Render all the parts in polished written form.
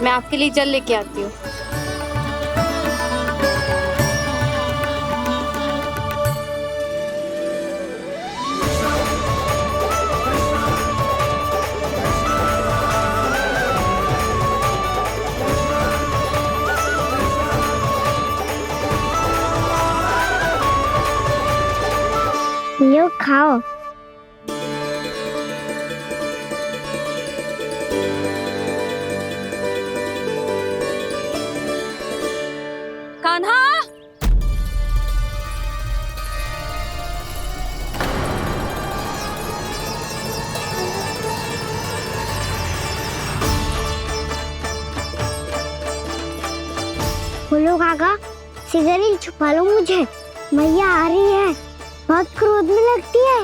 मैं आपके लिए जल लेके आती हूँ। लो खाओ। कान्हा, बोलो काका, सिगरेट छुपा लो मुझे, मैया आ रही है, बहुत क्रोध में लगती है।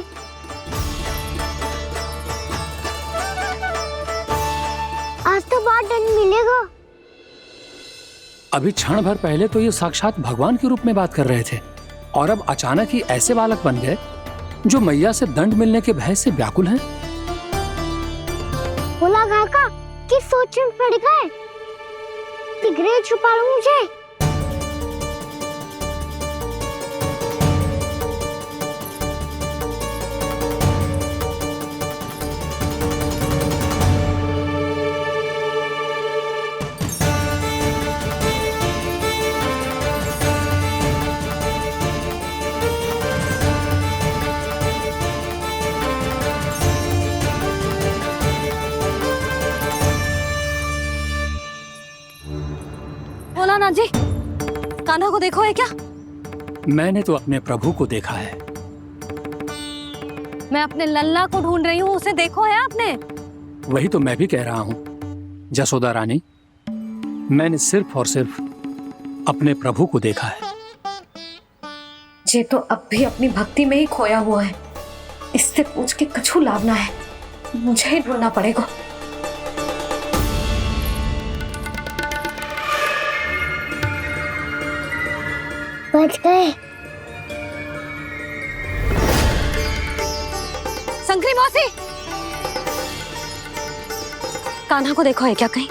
आज तो बहुत दंड मिलेगा। अभी क्षण भर पहले तो ये साक्षात भगवान के रूप में बात कर रहे थे और अब अचानक ही ऐसे बालक बन गए जो मैया से दंड मिलने के भय से व्याकुल हैं। बोला काका, किस सोच में पड़ गए? सिगरेट छुपा लो मुझे। बोला ना जी, कान्हा को देखो है क्या? मैंने तो अपने प्रभु को देखा है। मैं अपने लल्ला को ढूंढ रही हूँ, उसे देखो है आपने? वही तो मैं भी कह रहा हूँ जसोदा रानी, मैंने सिर्फ और सिर्फ अपने प्रभु को देखा है। ये तो अब भी अपनी भक्ति में ही खोया हुआ है, इससे पूछ के कछु लाभ ना है, मुझे ही ढूंढना पड़ेगा। बच गए। संकरी मौसी, कान्हा को देखो है क्या कहीं?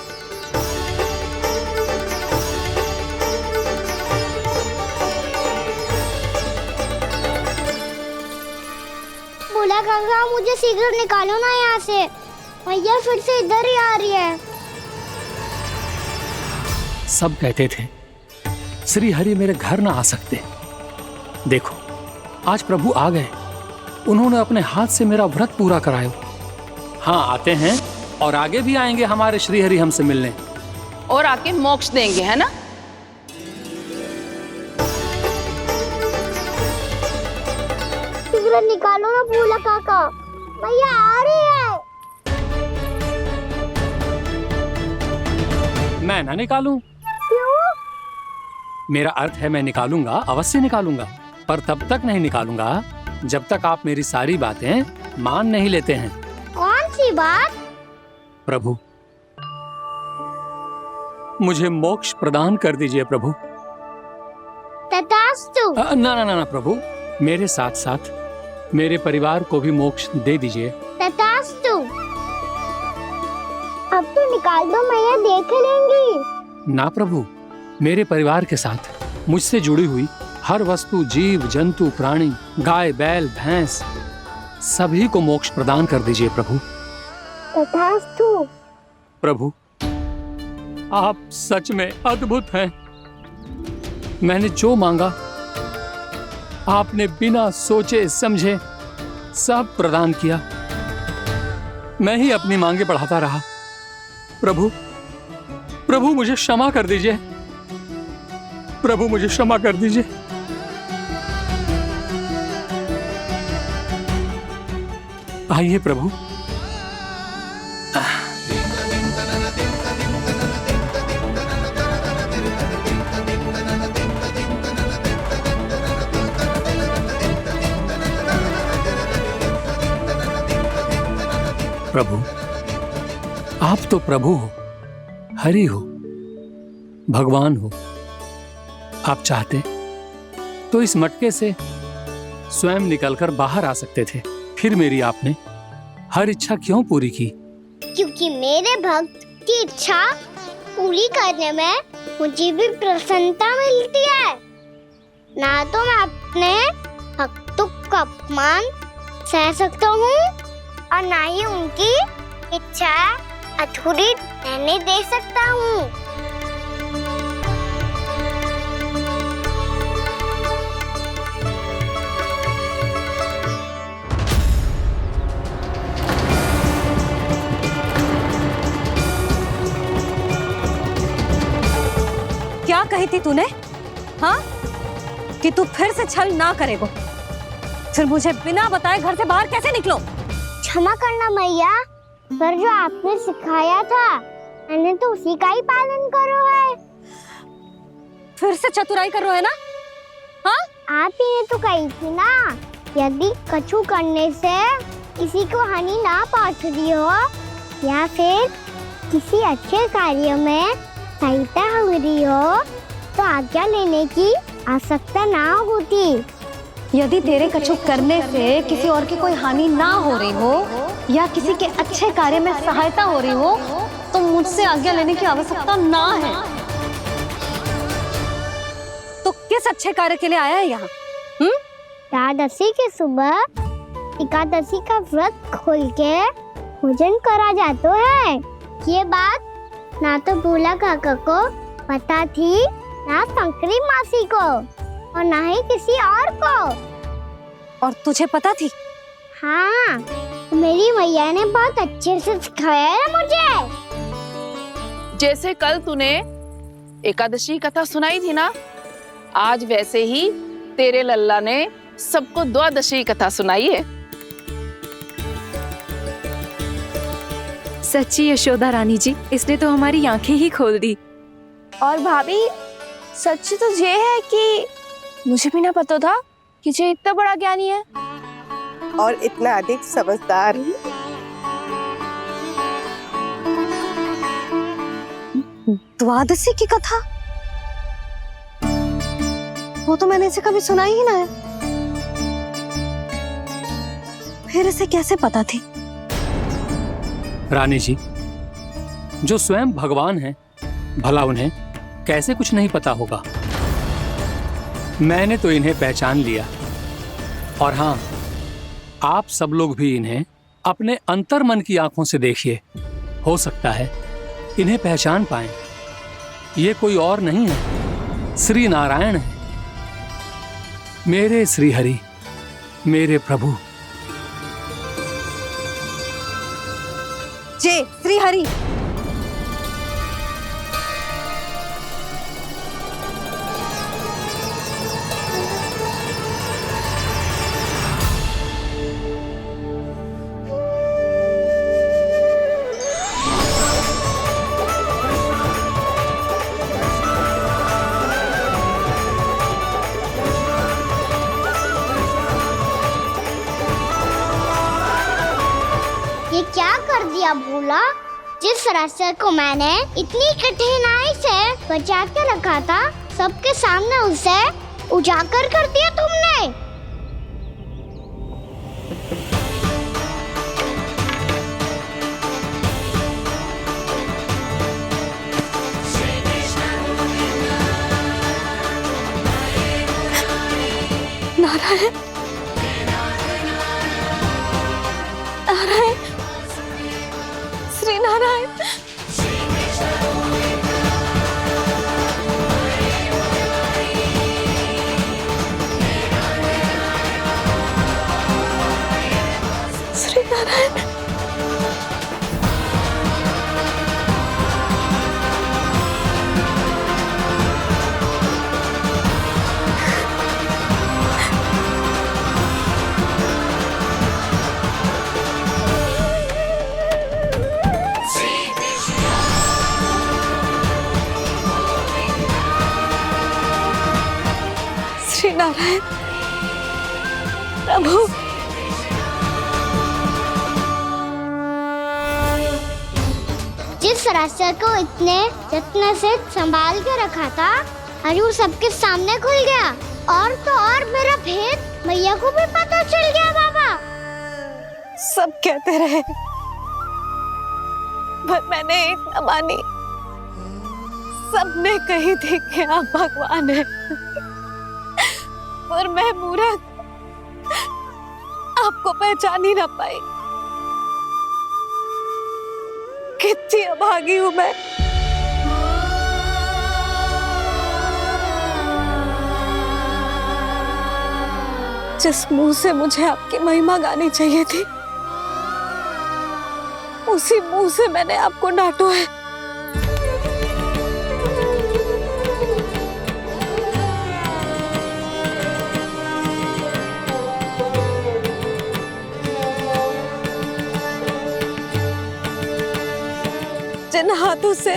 बोला काका, मुझे सिगरेट निकालो ना यहाँ से, भैया फिर से इधर ही आ रही है। सब कहते थे श्री हरि मेरे घर ना आ सकते। देखो आज प्रभु आ गए, उन्होंने अपने हाथ से मेरा व्रत पूरा कराया। हाँ, आते हैं और आगे भी आएंगे हमारे श्री हरि हमसे मिलने और आके मोक्ष देंगे, है ना? सिगरेट निकालो ना बोला काका, भैया आ रही है। मैं ना निकालूं? क्यों? मेरा अर्थ है मैं निकालूंगा, अवश्य निकालूंगा, पर तब तक नहीं निकालूंगा जब तक आप मेरी सारी बातें मान नहीं लेते हैं। कौन सी बात? प्रभु, मुझे मोक्ष प्रदान कर दीजिए प्रभु। तथास्तु। ना ना ना ना प्रभु, मेरे साथ साथ मेरे परिवार को भी मोक्ष दे दीजिए। तथास्तु। अब तो निकाल दो, मैया देख लेंगी। ना प्रभु, मेरे परिवार के साथ मुझसे जुड़ी हुई हर वस्तु, जीव जंतु, प्राणी, गाय बैल भैंस, सभी को मोक्ष प्रदान कर दीजिए प्रभु। तथास्तु। प्रभु, आप सच में अद्भुत हैं। मैंने जो मांगा आपने बिना सोचे समझे सब प्रदान किया। मैं ही अपनी मांगे बढ़ाता रहा। प्रभु, प्रभु मुझे क्षमा कर दीजिए। प्रभु मुझे क्षमा कर दीजिए। आइए प्रभु। प्रभु, आप तो प्रभु हो, हरि हो, भगवान हो। आप चाहते तो इस मटके से स्वयं निकलकर बाहर आ सकते थे, फिर मेरी आपने हर इच्छा क्यों पूरी की? क्योंकि मेरे भक्त की इच्छा पूरी करने में मुझे भी प्रसन्नता मिलती है। ना तो मैं अपने भक्तों का अपमान सह सकता हूँ और ना ही उनकी इच्छा अधूरी रहने दे सकता हूँ। क्या कही थी तूने? हाँ, कि तू फिर से छल ना करेगा। फिर मुझे बिना बताए घर से बाहर कैसे निकलो? क्षमा करना मैया, पर जो आपने सिखाया था मैंने तो उसी का ही पालन करो है। फिर से चतुराई कर रहे हो है ना? हाँ, आप ही ने तो कही थी ना, यदि कछु करने से किसी को हानि ना पहुंच रही हो या फिर किसी अच्छे कार्य में सहायता हो रही हो तो आज्ञा लेने की आवश्यकता ना होती। यदि तेरे कछु करने से किसी और की कोई हानि ना हो रही हो या किसी के अच्छे कार्य में सहायता हो रही हो तो मुझसे आज्ञा लेने की आवश्यकता ना है। तो किस अच्छे कार्य के लिए आया है यहाँ? एकादशी के सुबह एकादशी का व्रत खोल के भोजन करा जाता है। ये बात ना तो भोला काका को पता थी, ना शंकरी मासी को और ना ही किसी और को। और तुझे पता थी? हाँ, मेरी मैया ने बहुत अच्छे से सिखाया है मुझे। जैसे कल तूने एकादशी कथा सुनाई थी ना, आज वैसे ही तेरे लल्ला ने सबको द्वादशी कथा सुनाई है। सच्ची यशोदा रानी जी, इसने तो हमारी आंखें ही खोल दी। और भाभी, सच तो ये है कि मुझे भी ना पता था कि ये इतना बड़ा ज्ञानी है और इतना अधिक समझदार। द्वादशी की कथा? वो तो मैंने इसे कभी सुना ही ना है। फिर इसे कैसे पता थी? रानी जी, जो स्वयं भगवान हैं, भला उन्हें कैसे कुछ नहीं पता होगा। मैंने तो इन्हें पहचान लिया। और हाँ, आप सब लोग भी इन्हें अपने अंतर्मन की आंखों से देखिए, हो सकता है इन्हें पहचान पाएं। ये कोई और नहीं है, श्री नारायण है, मेरे श्री हरि, मेरे प्रभु। जय श्री हरि। ये क्या कर दिया भोला? जिस रास्ते को मैंने इतनी कठिनाई से बचा के रखा था, सबके सामने उसे उजागर कर दिया तुमने। नारायण, नारायण, श्री नारायण। श्री नारायण। श्री नारायण प्रभु। जिस रास्ते को इतने यत्न से संभाल के रखा था, आज वो सबके सामने खुल गया। और तो और मेरा भेद मैया को भी पता चल गया। बाबा सब कहते रहे पर मैंने एक न मानी। सबने कही थी कि आप भगवान हैं, पर मैं मूर्ख आपको पहचान ही ना पाई। कितनी अभागी हूं मैं। जिस मुंह से मुझे आपकी महिमा गानी चाहिए थी, उसी मुंह से मैंने आपको डांटा है। जिन हाथों से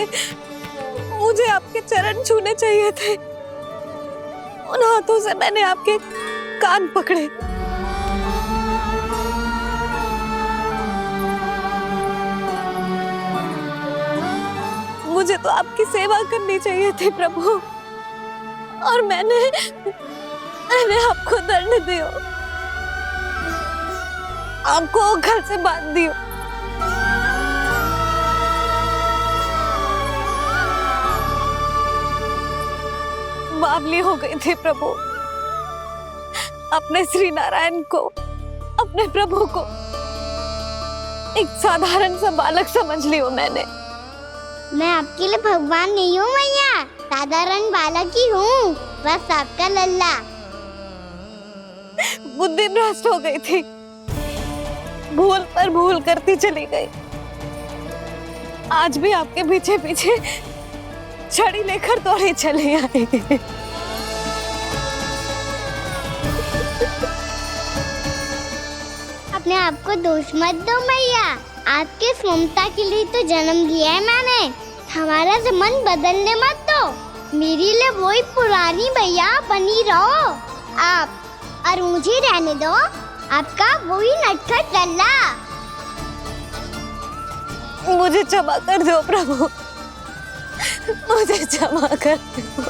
मुझे आपके चरण छूने चाहिए थे, उन हाथों से मैंने आपके कान पकड़े। मुझे तो आपकी सेवा करनी चाहिए थी प्रभु, और मैंने आपको दंड दियो, आपको घर से बांध दियो। बावली हो गई थी प्रभु। अपने श्री नारायण को, अपने प्रभु को एक साधारण सा बालक समझ लियो मैंने। मैं आपके लिए भगवान नहीं हूँ मैया, साधारण बालक ही हूँ, बस आपका लल्ला। बुद्धि भ्रष्ट हो गई थी, भूल पर भूल करती चली गई। आज भी आपके पीछे पीछे छड़ी लेकर दौड़े चले आए। अपने आप को दोष मत दो मैया, आपके इस ममता के लिए तो जन्म लिया है मैंने। हमारा मन बदलने मत दो, मेरे लिए वही पुरानी भैया बनी रहो आप, और मुझे रहने दो आपका वही नटखट लल्ला। मुझे क्षमा कर दो प्रभु, मुझे क्षमा कर दो।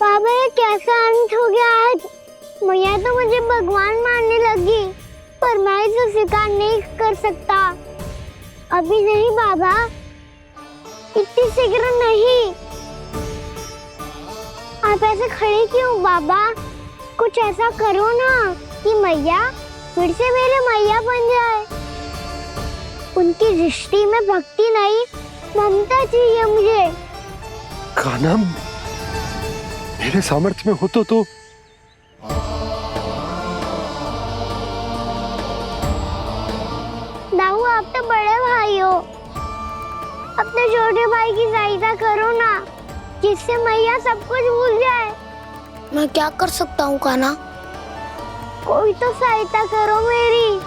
बाबा ये कैसा अंत हो गया आज? मैया तो मुझे भगवान मानने लगी, पर मैं इसे स्वीकार नहीं कर सकता। अभी नहीं बाबा, इतनी शीघ्र नहीं। आप ऐसे खड़े क्यों बाबा? कुछ ऐसा करो ना कि मैया फिर से मेरे मैया बन जाए। उनकी दृष्टि में भक्ति नहीं, ममता चाहिए मुझे। कान्हा, मेरे सामर्थ्य में हो तो दाऊ, आप तो बड़े भाई हो, अपने छोटे भाई की सहायता करो ना, जिससे मैया सब कुछ भूल जाए। मैं क्या कर सकता हूँ कान्हा? कोई तो सहायता करो मेरी।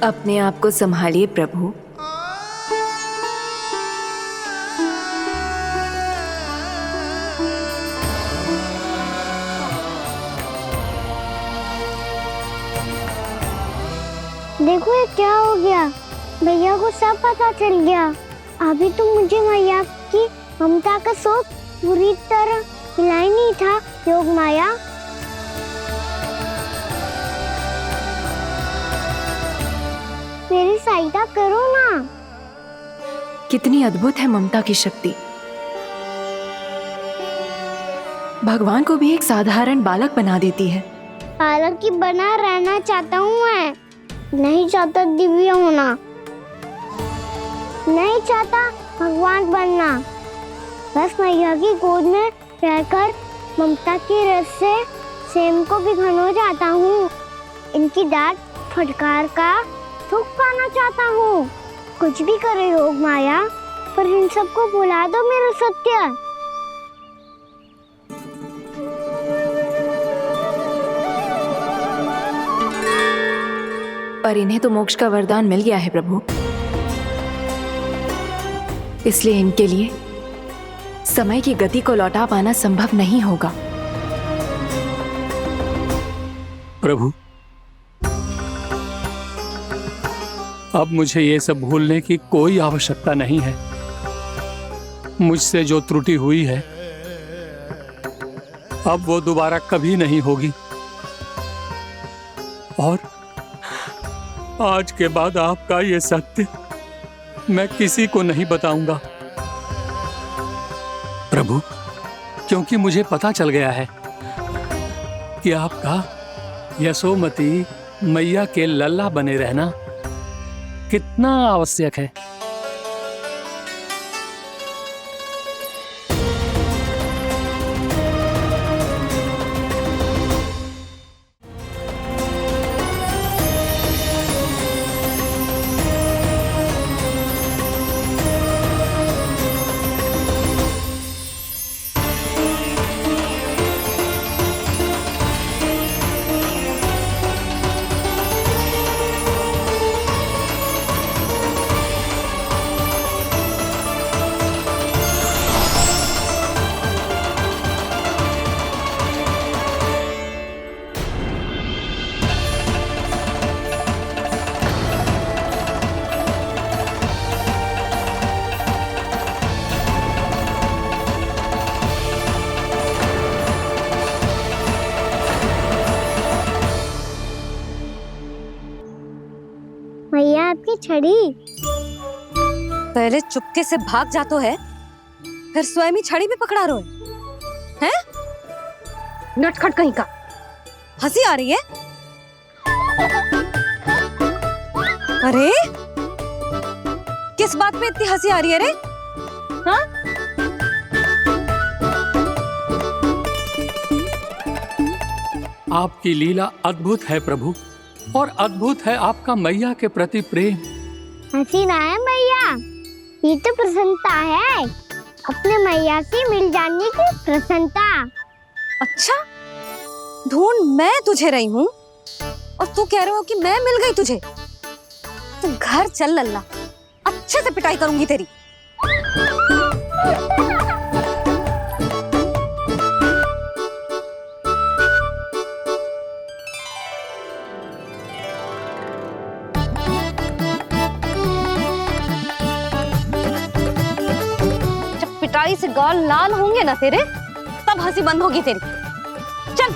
अपने आप को संभालिए प्रभु। देखो ये क्या हो गया, भैया को सब पता चल गया। अभी तो मुझे मैया की ममता का शौक पूरी तरह मिला ही नहीं था। योग माया, मेरी सहायता करो ना। कितनी अद्भुत है ममता की शक्ति। भगवान को भी एक साधारण बालक बना देती है। बालक की बना रहना चाहता हूँ मैं, नहीं चाहता दिव्य होना, नहीं चाहता भगवान बनना। बस मैया की गोद में रहकर ममता की रस से सेम को भिगोना चाहता हूँ। इनकी डांट फटकार का सुख पाना चाहता हूँ। कुछ भी करे योग माया, पर इन सबको भुला दो मेरा सत्य। पर इन्हें तो मोक्ष का वरदान मिल गया है प्रभु, इसलिए इनके लिए समय की गति को लौटा पाना संभव नहीं होगा। प्रभु, अब मुझे ये सब भूलने की कोई आवश्यकता नहीं है। मुझसे जो त्रुटि हुई है अब वो दोबारा कभी नहीं होगी, और आज के बाद आपका ये सत्य मैं किसी को नहीं बताऊंगा प्रभु, क्योंकि मुझे पता चल गया है कि आपका यशोमती मैया के लल्ला बने रहना कितना आवश्यक है। भैया आपकी छड़ी। पहले चुपके से भाग जातो है, फिर स्वयं ही छड़ी भी पकड़ा रो है? नटखट कहीं का। हंसी आ रही है? अरे किस बात पे इतनी हंसी आ रही है रे? हाँ? आपकी लीला अद्भुत है प्रभु, और अद्भुत है आपका मैया के प्रति प्रेम। हंसी ना है मैया, ये तो प्रसन्नता है, अपने मैया से मिल जाने की प्रसन्नता। अच्छा, ढूंढ मैं तुझे रही हूँ और तू कह रहे हो कि मैं मिल गई तुझे। तू घर चल लल्ला, अच्छे से पिटाई करूंगी तेरी। जब पिटाई से गाल लाल होंगे ना तेरे, तब हंसी बंद होगी तेरी। चल।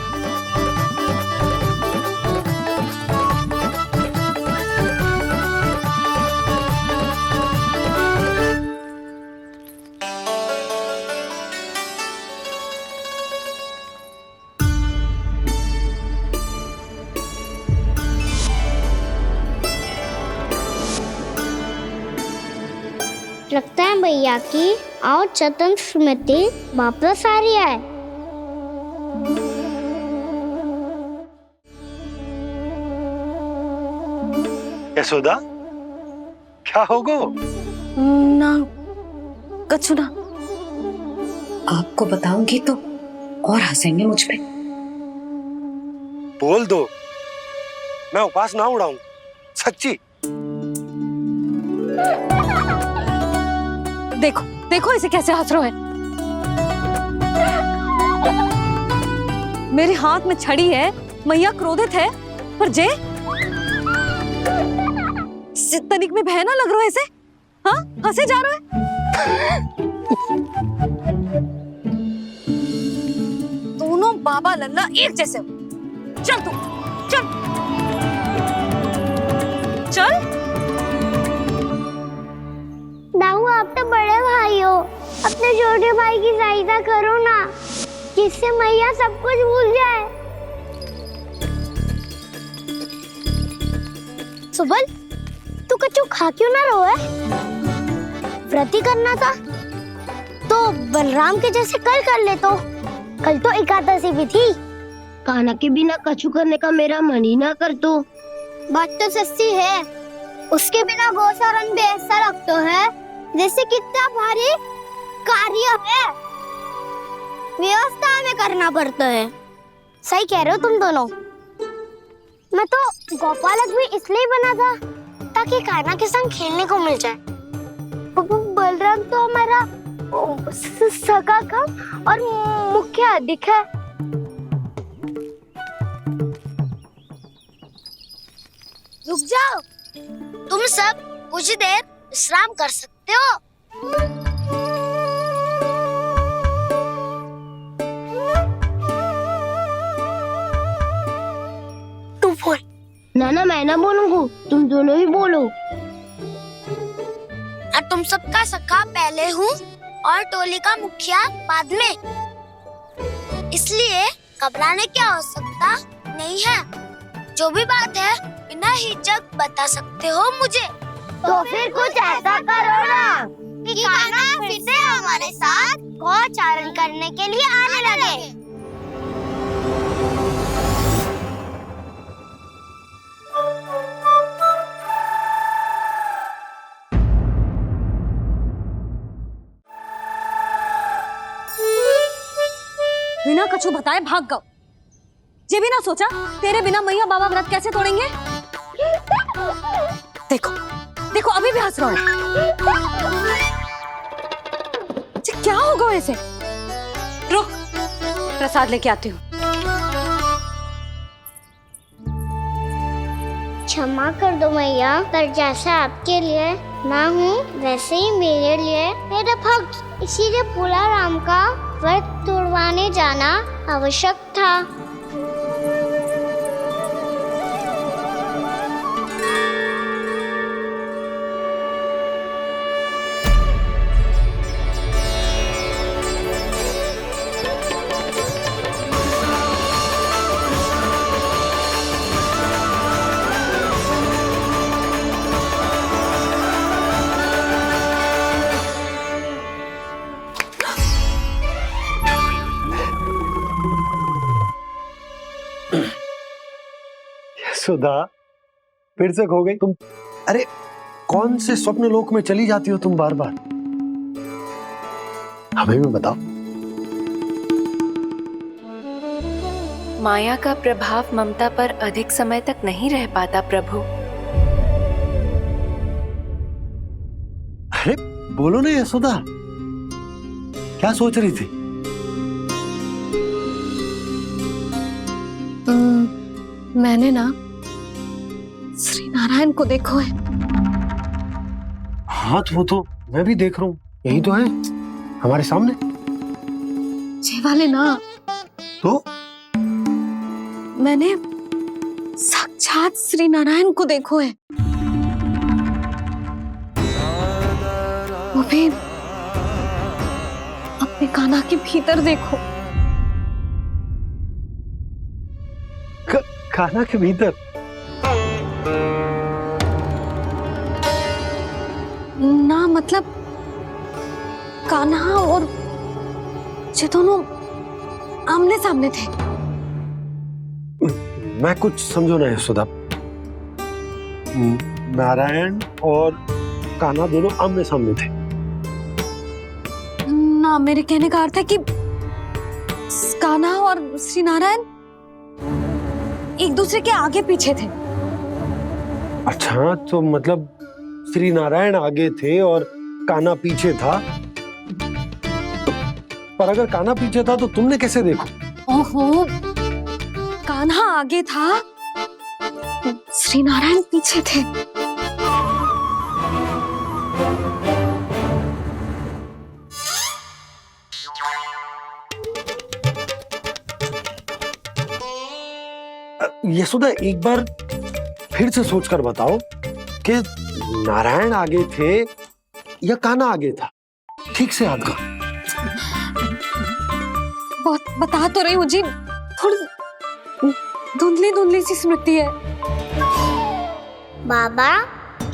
लगता है भैया की और चतन स्मृति वापस आ रही है। यशोदा, क्या होगो? ना कछु ना। आपको बताऊंगी तो और हंसेंगे मुझ पे। बोल दो, मैं उपवास ना उड़ाऊं, सच्ची। देखो देखो इसे कैसे हंस रहा है। मेरे हाथ में छड़ी है, मैया क्रोधित है, पर जे तनिक में बहना लग रहा है इसे। हाँ, हंसे जा रहा है। दोनों बाबा लल्ला एक जैसे हो। चल तू, चल चल। दाऊ, आप तो बड़े भाई हो, अपने छोटे भाई की सहायता करो ना, जिससे मैया सब कुछ भूल जाए। सुबल, तू कछु खा क्यों ना रहो है? व्रत ही करना था तो बलराम के जैसे कल कर ले। तो कल तो एकादशी भी थी। कान्हा के बिना कछु करने का मेरा मन ही ना कर। तो बात तो सच्ची है, उसके बिना गोचारण भी ऐसा लगता है जैसे कितना भारी कार्य है, व्यवस्था में करना पड़ता है। सही कह रहे हो तुम दोनों। मैं तो गोपालक भी इसलिए बना था ताकि कान्हा के संग खेलने को मिल जाए। बलराम तो हमारा सगा काम और मुख्य अधिक है। रुक जाओ, तुम सब कुछ देर विश्राम कर सकते हो। तू बोल। नाना मैं ना बोलूंगा, तुम दोनों ही बोलो। और तुम सबका सखा पहले हूँ और टोली का मुखिया बाद में, इसलिए घबराने की आवश्यकता नहीं है। जो भी बात है बिना हिचक बता सकते हो मुझे। तो फिर कुछ ऐसा करो ना कि कान्हा फिर से हमारे साथ गौचारण करने के लिए आने लगे। बिना कछु बताए भाग गओ। ये भी ना सोचा तेरे बिना मैया बाबा व्रत कैसे तोड़ेंगे। देखो देखो अभी भी हंस रहा है। क्या होगा ऐसे? रुक, प्रसाद लेके आती हूँ। क्षमा कर दो मैया, पर जैसा आपके लिए ना हूँ वैसे ही मेरे लिए मेरा भक्त, इसीलिए भोला राम का व्रत तोड़वाने जाना आवश्यक था। सुधा, फिर से खो गई तुम। अरे कौन से स्वप्न लोक में चली जाती हो तुम बार बार? हमें भी बताओ। माया का प्रभाव ममता पर अधिक समय तक नहीं रह पाता प्रभु। अरे बोलो ना यशोदा, क्या सोच रही थी? मैंने ना श्री नारायण को देखो है। हाँ तो वो तो मैं भी देख रहा हूँ, यही तो है हमारे सामने। ये वाले ना, तो मैंने साक्षात श्री नारायण को देखो है, वो भी अपने कान्हा के भीतर देखो। कान्हा के भीतर? ना मतलब कान्हा और ये दोनों आमने सामने थे। मैं कुछ समझो ना यशोदा। नारायण और कान्हा दोनों आमने सामने थे? ना, मेरे कहने का अर्थ है कि कान्हा और श्री नारायण एक दूसरे के आगे पीछे थे। अच्छा, तो मतलब श्री नारायण आगे थे और कान्हा पीछे था। पर अगर कान्हा पीछे था तो तुमने कैसे देखो? ओहो, कान्हा आगे था, श्री नारायण पीछे थे। यशोदा, एक बार फिर से सोचकर बताओ कि नारायण आगे थे या कान्हा आगे था? ठीक से याद करो। बहुत बता तो रही हूँ जी, थोड़ी धुंधली धुंधली सी स्मृति है। बाबा,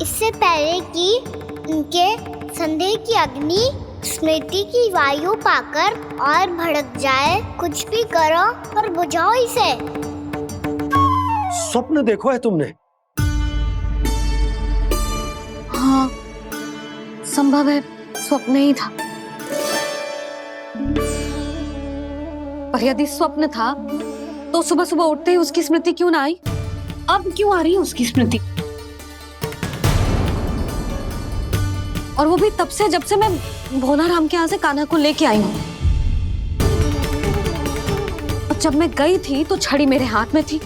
इससे पहले कि उनके संदेह की अग्नि स्मृति की वायु पाकर और भड़क जाए, कुछ भी करो और बुझाओ इसे। स्वप्न देखो है तुमने? हाँ, संभव है स्वप्न ही था। पर यदि स्वप्न था तो सुबह सुबह उठते ही उसकी स्मृति क्यों ना आई? अब क्यों आ रही है उसकी स्मृति? और वो भी तब से जब से मैं भोला राम के यहाँ से कान्हा को लेके आई हूँ। जब मैं गई थी तो छड़ी मेरे हाथ में थी,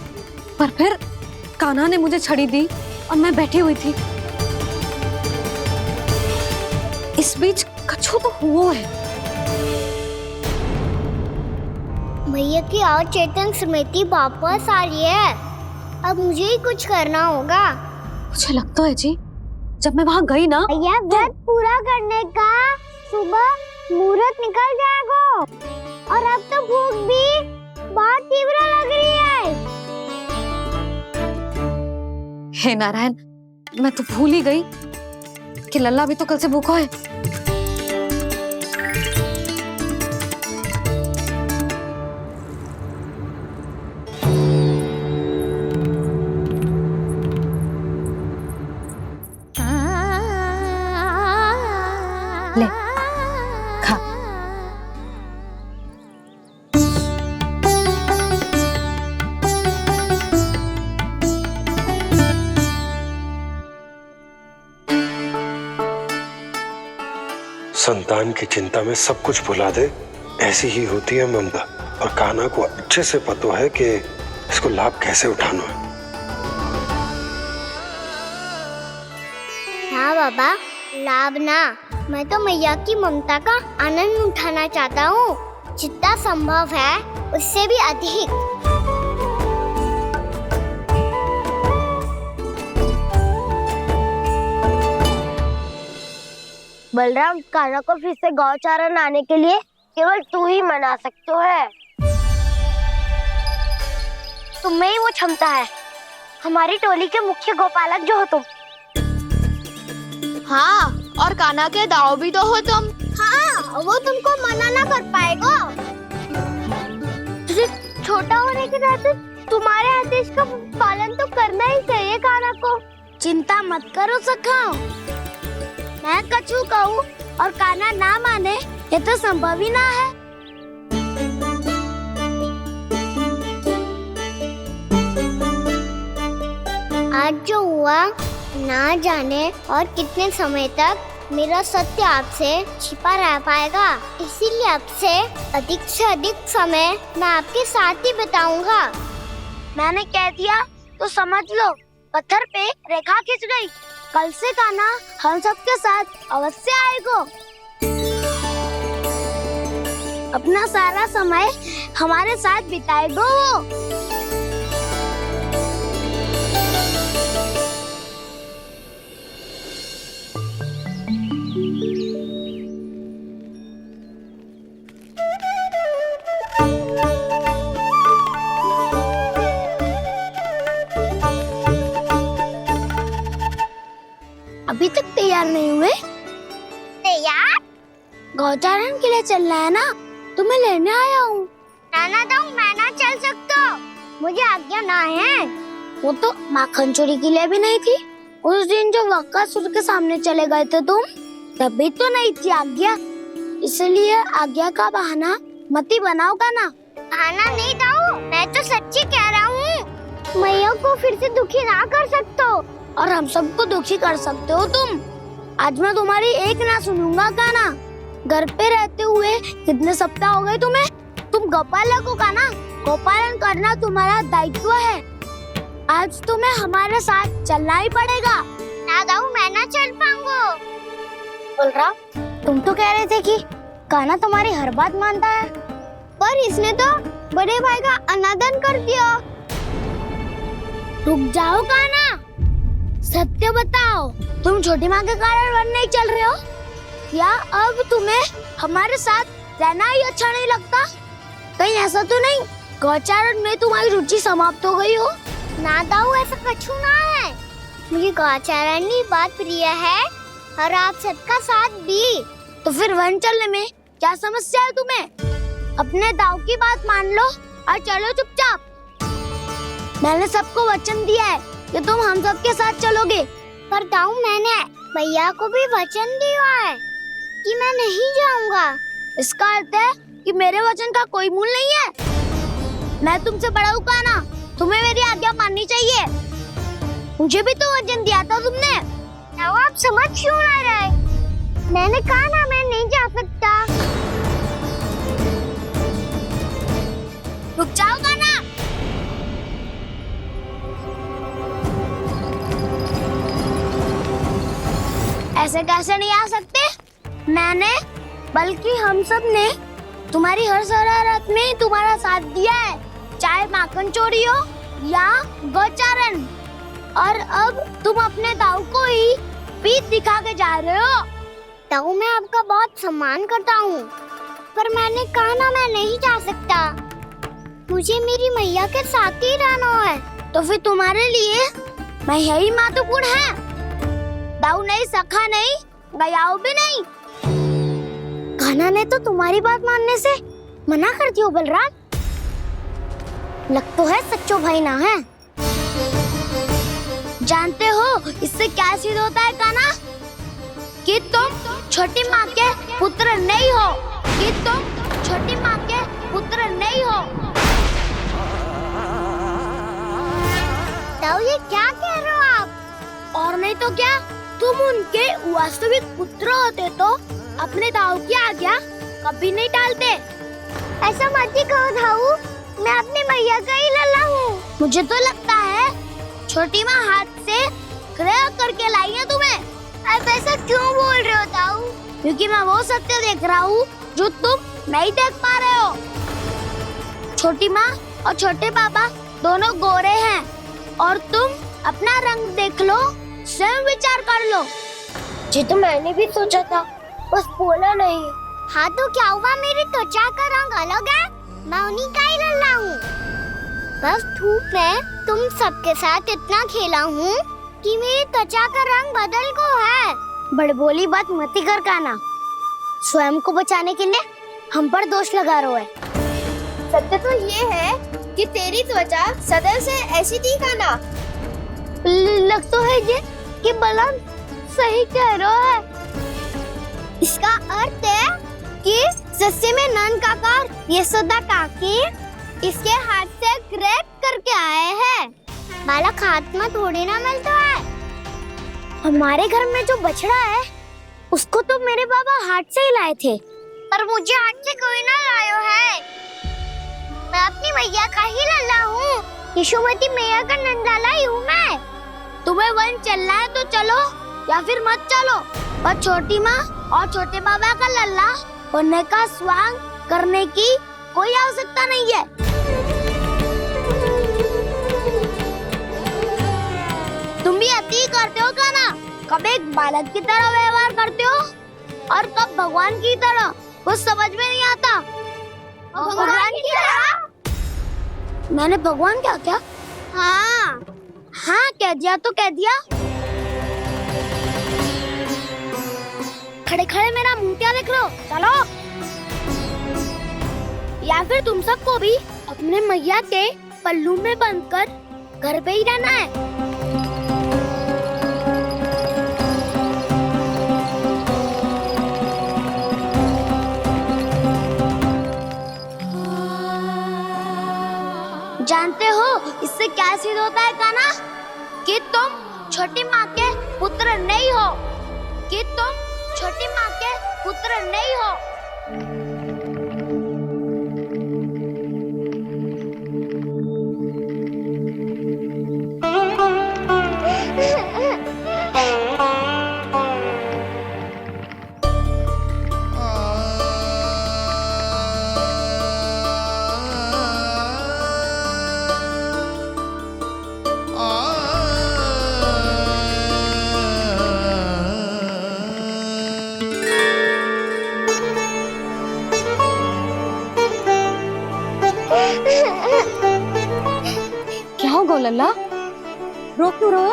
पर फिर कान्हा ने मुझे छड़ी दी और मैं बैठी हुई थी। इस बीच कछु तो हुआ है। भैया की और चेतन स्मृति वापस आ रही है। अब मुझे ही कुछ करना होगा। मुझे लगता है जी, जब मैं वहां गई ना, भैया व्रत पूरा करने का सुबह मुहूर्त निकल जाएगा और अब तो भूख भी बहुत तीव्र लग रही है। हे नारायण, मैं तो भूल ही गई कि लल्ला भी तो कल से भूखा है। ले खा। संतान की चिंता में सब कुछ भुला दे, ऐसी ही होती है ममता। और कान्हा को अच्छे से पता है कि इसको लाभ कैसे उठाना है। हाँ बाबा, लाभ ना, मैं तो मैया की ममता का आनंद उठाना चाहता हूँ, जितना संभव है उससे भी अधिक। बलराम, कान्हा को फिर से गौचारण आने के लिए केवल तू ही मना सकते है। तुम्हें ही वो क्षमता है, हमारी टोली के मुख्य गोपालक जो हो तुम। हाँ, और कान्हा के दाव भी तो हो तुम। हाँ, वो तुमको मना ना कर पाएगा। छोटा होने के नाते तुम्हारे आदेश का पालन तो करना ही चाहिए कान्हा को। चिंता मत करो सखा, मैं कछु कहूँ और कान्हा ना माने, ये तो संभव ही ना है। आज जो हुआ ना जाने और कितने समय तक मेरा सत्य आपसे छिपा रह पाएगा, इसीलिए आपसे अधिक से अधिक समय मैं आपके साथ ही बिताऊंगा। मैंने कह दिया तो समझ लो, पत्थर पे रेखा खींच गई। कल से कान्हा हम सबके साथ अवश्य आएगा। अपना सारा समय हमारे साथ बिताएगा वो। अभी तक तैयार नहीं हुए? तैयार? गौचारण के लिए चलना है ना, तुम्हें लेने आया हूँ। नाना तो मैं ना चल सकता, मुझे आज्ञा ना है। वो तो माखन चोरी के लिए भी नहीं थी। उस दिन जो वक्कासुर के सामने चले गए थे तुम, तभी तो नहीं थी आज्ञा। इसलिए आज्ञा का बहाना मत ही बनाओ ना। बहाना नहीं दाऊ, मैं तो सच्ची कह रहा हूँ। मैया को फिर से दुखी ना कर सकते हो और हम सबको दुखी कर सकते हो तुम। आज मैं तुम्हारी एक ना सुनूंगा कान्हा। घर पे रहते हुए कितने सप्ताह हो गए तुम्हें? तुम गोपालक हो कान्हा, गोपालन करना तुम्हारा दायित्व है। आज तुम्हें हमारे साथ चलना ही पड़ेगा। ना दाऊ, मैं ना चल पाऊंगा। बलराम, तुम तो कह रहे थे कि कान्हा तुम्हारी हर बात मानता है, पर इसने तो बड़े भाई का अनादर कर दिया। रुक जाओ कान्हा, सत्य बताओ, तुम छोटी माँ के कारण वन नहीं चल रहे हो या अब तुम्हें हमारे साथ रहना ही अच्छा नहीं लगता? कहीं ऐसा तो नहीं गौचारण में तुम्हारी रुचि समाप्त हो गई हो? ना दाऊ, ऐसा कछु ना है। मुझे गौचारण ही बात प्रिय है और आप सबका साथ भी। तो फिर वन चलने में क्या समस्या है तुम्हें? अपने दाऊ की बात मान लो और चलो चुपचाप। मैंने सबको वचन दिया है कि तुम हम सबके साथ चलोगे। पर दाऊ, मैंने भैया को भी वचन दिया है कि मैं नहीं जाऊंगा। इसका अर्थ है कि मेरे वचन का कोई मूल नहीं है। मैं तुमसे बड़ा हूँ कान्हा, तुम्हें मेरी आज्ञा माननी चाहिए। मुझे भी तो वचन दिया था तुमने। दाऊ, आप समझ क्यों ना रहे? मैंने कहा ना, मैं नहीं जा सकता। रुक जाओ कान्हा। ऐसे कैसे नहीं आ सकते? मैंने बल्कि हम सब ने तुम्हारी हर शरारत में तुम्हारा साथ दिया है, चाहे माखन चोरी हो या गौचारण। और अब तुम अपने दाऊ को ही पीठ दिखा के जा रहे हो। दाऊ, मैं आपका बहुत सम्मान करता हूँ, पर मैंने कहा ना मैं नहीं जा सकता। मुझे मेरी मैया के साथ ही रहना है। तो फिर तुम्हारे लिए मैं यही महत्वपूर्ण है। दाऊ नहीं, सखा नहीं, गयाऊ भी नहीं। कान्हा ने तो तुम्हारी बात मानने से मना कर दियो बलराम। लग तो है सच्चो भाई ना है। जानते हो इससे क्या सिद्ध होता है कान्हा? कि तुम छोटी माँ के पुत्र नहीं हो, कि तुम छोटी माँ के पुत्र नहीं हो। दाऊ, ये क्या कह रहे हो आप? और नहीं तो क्या, तुम उनके वास्तविक पुत्र होते तो अपने दाऊ की आज्ञा कभी नहीं टालते। ऐसा मत ही कहो दाऊ, मैं अपनी मैया का ही लल्ला हूँ। मुझे तो लगता है छोटी माँ हाथ से ग्रह करके लाई है तुम्हें। आप ऐसा क्यों बोल रहे हो दाऊ? क्योंकि मैं वो सत्य देख रहा हूँ जो तुम नहीं देख पा रहे हो। छोटी माँ और छोटे पापा दोनों गोरे हैं और तुम अपना रंग देख लो, स्वयं विचार कर लो। जी तो मैंने भी सोचा था, बस बोला नहीं। हाँ तो क्या हुआ, मेरी त्वचा का रंग अलग है, मैं उन्हीं का ही लल्ला हूँ। बस धूप में तुम सबके साथ इतना खेला हूँ कि मेरी त्वचा का रंग बदल को है। बड़बोली बात मत ही कर कान्हा, स्वयं को बचाने के लिए हम पर दोष लगा रहे है। सत्य तो ये है कि तेरी त्वचा सदैव से ऐसी थी कान्हा। लग तो है ये कि बलराम सही कह रहा है। इसका अर्थ है कि सस्य में नन काका यशोदा काकी इसके हाथ से ग्रेट करके आए हैं। बालक हाथ में थोड़ी ना मिलता है। हमारे घर में जो बछड़ा है उसको तो मेरे बाबा हाथ से ही लाए थे, पर मुझे हाथ से कोई ना लायो है। मैं अपनी मैया का ही लल्ला हूँ, यशोमती मैया का नंदाला ही हूँ मैं। तुम्हें वन चलना है तो चलो या फिर मत चलो, पर छोटी माँ और छोटे बाबा का लल्ला बनने का स्वांग करने की कोई आवश्यकता नहीं है। तुम भी अति करते हो कान्हा, कब एक बालक की तरह व्यवहार करते हो और कब भगवान की तरह, कुछ समझ में नहीं आता। भगवान की तरह? मैंने भगवान क्या क्या? हाँ हाँ कह दिया तो कह दिया। खड़े खड़े मेरा मुंह क्या देख रहे हो? चलो, या फिर तुम सबको भी अपने मैया के पल्लू में बंधकर घर पे ही रहना है। जानते हो इससे क्या सिद्ध होता है कान्हा? कि तुम छोटी माँ के पुत्र नहीं हो, कि तुम छोटी माँ के पुत्र नहीं हो। क्या हो गो लल्ला, रो क्यों रहे हो?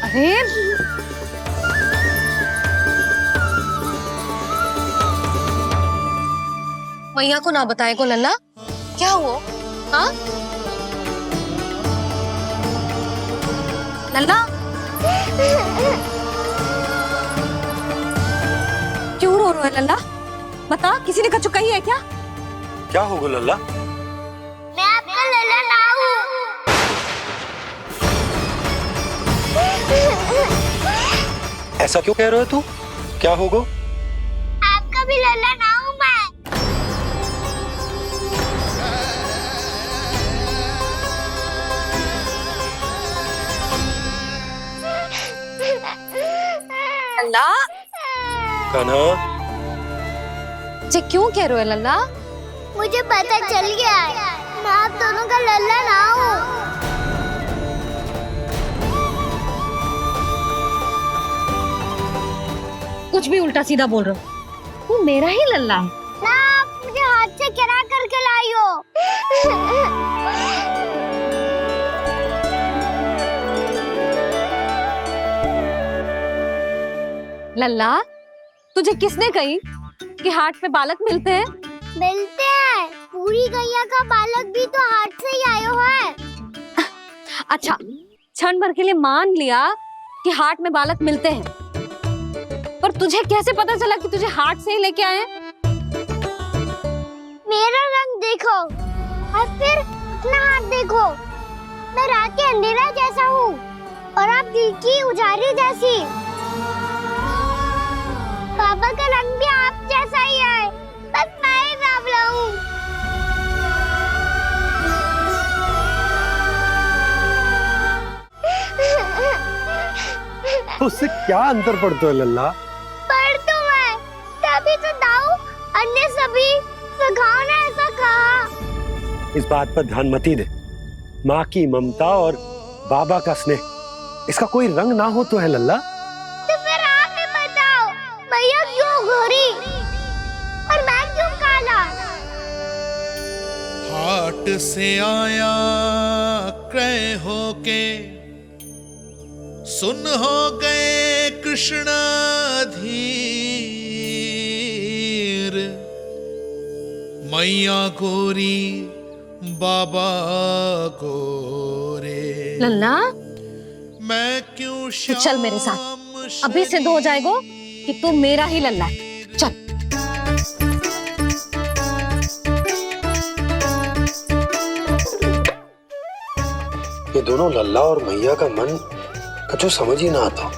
अरे मैया को ना बताए को लल्ला, क्या हुआ? हाँ लल्ला, क्यों रो रहा है लल्ला? बता, किसी ने कछु कही है क्या? क्या होगा लल्ला? मैं आपका लल्ला ना हूँ। ऐसा क्यों कह रहे हो तू? क्या होगा? आपका भी लल्ला ना हूँ मैं। लल्ला, कान्हा, जी क्यों कह रहे हो लल्ला? मुझे पता चल गया है, मैं आप दोनों का लल्ला ना हूँ। कुछ भी उल्टा सीधा बोल रहे हो। तू मेरा ही लल्ला है। ना, आप मुझे हाथ से गिरा करके लाई हो। लल्ला, तुझे किसने कही कि हाट पे बालक मिलते हैं? मिलते हैं, पूरी गैया का बालक भी तो हाट से ही आयो है। अच्छा, क्षण भर के लिए मान लिया कि हाट में बालक मिलते हैं, पर तुझे कैसे पता चला कि तुझे हाट से ही लेके आए हैं? मेरा रंग देखो और फिर अपना हाथ देखो। मैं रात के अंधेरा जैसा हूँ और आप दिल की उजाली जैसी। पापा का रंग भी आप जैसा ही है, बस मैं ही बावला हूँ। उससे क्या अंतर पड़ता है लल्ला? पर तो मैं तभी तो दाऊ अन्य सभी सखाओ ने ऐसा कहा। इस बात पर ध्यान मत ही दे। माँ की ममता और बाबा का स्नेह, इसका कोई रंग ना हो तो है लल्ला। तो फिर आप ही बताओ, भैया क्यों गोरी और मैं क्यों काला? हाट से आया क्रय होके, सुन हो गए कृष्ण धीर। मैया गोरी बाबा गोरे, लल्ला, मैं क्यों तू चल मेरे साथ। अभी सिद्ध हो जाएगा कि तू मेरा ही लल्ला है। चल। ये दोनों लल्ला और मैया का मन कछु समझ ही ना आता।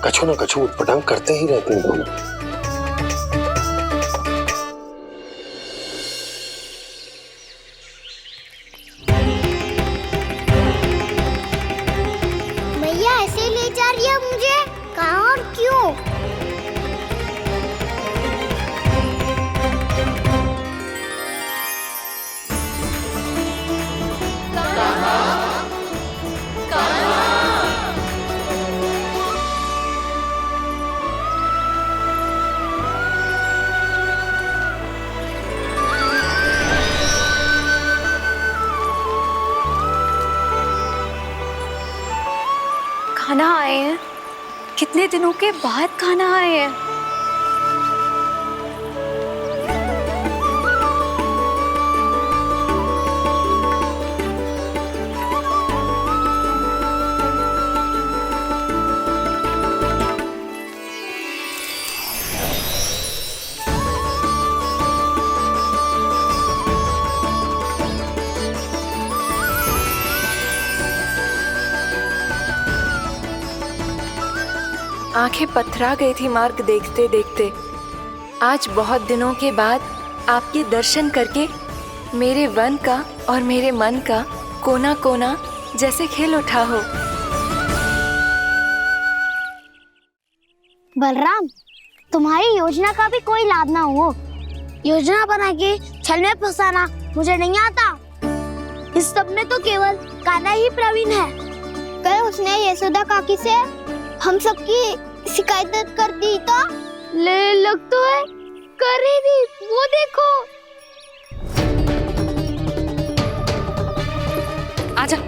कछु ना कछु उटपटांग करते ही रहते हैं दोनों। भैया ऐसे ले जा रही है मुझे, कहाँ और क्यों? खाना आए हैं, कितने दिनों के बाद खाना आए हैं। आंखें पथरा गई थी मार्ग देखते देखते। आज बहुत दिनों के बाद आपके दर्शन करके मेरे वन का और मेरे मन का कोना कोना जैसे खिल उठा हो। बलराम, तुम्हारी योजना का भी कोई लाभ ना हो। योजना बना के छल में फंसाना मुझे नहीं आता। इस सब में तो केवल कान्हा ही प्रवीण है। कल उसने यशोदा काकी से हम सबकी शिकायत कर दी तो लग तो है कर ही दी, वो देखो। आजा।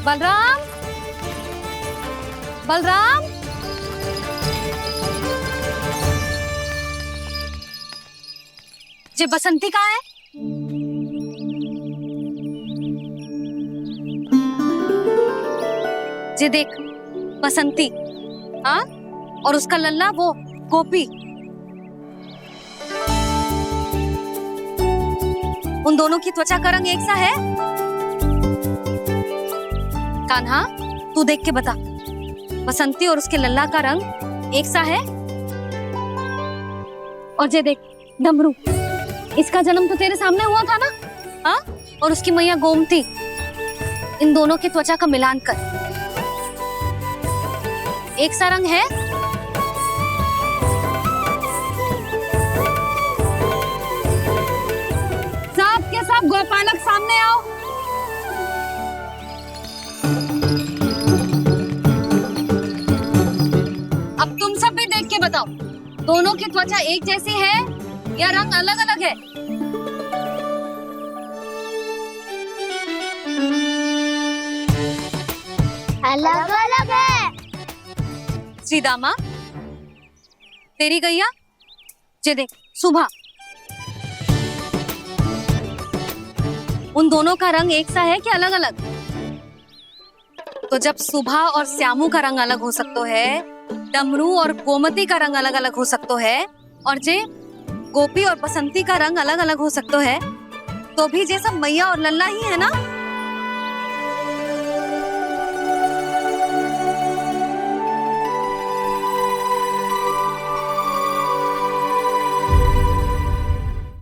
बलराम, बलराम, जे बसंती कहाँ है? जे देख, बसंती, हाँ, और उसका लल्ला वो गोपी, उन दोनों की त्वचा का रंग एक सा है? कान्हा, तू देख के बता, बसंती और उसके लल्ला का रंग एक सा है? और जे देख, डमरू, इसका जन्म तो तेरे सामने हुआ था ना, हाँ? और उसकी मैया गोमती, इन दोनों की त्वचा का मिलान कर, एक सा रंग है? सब के सब गोपालक सामने आओ। अब तुम सब भी देख के बताओ, दोनों की त्वचा एक जैसी है या रंग अलग अलग है? अलग अलग है। श्रीदामा, तेरी गैया, जे देख, सुभा, उन दोनों का रंग एक सा है कि अलग अलग? तो जब सुभा और श्यामू का रंग अलग हो सकता है, डमरू और गोमती का रंग अलग अलग हो सकता है, और जे गोपी और बसंती का रंग अलग अलग हो सकता है, तो भी जे सब मैया और लल्ला ही है ना?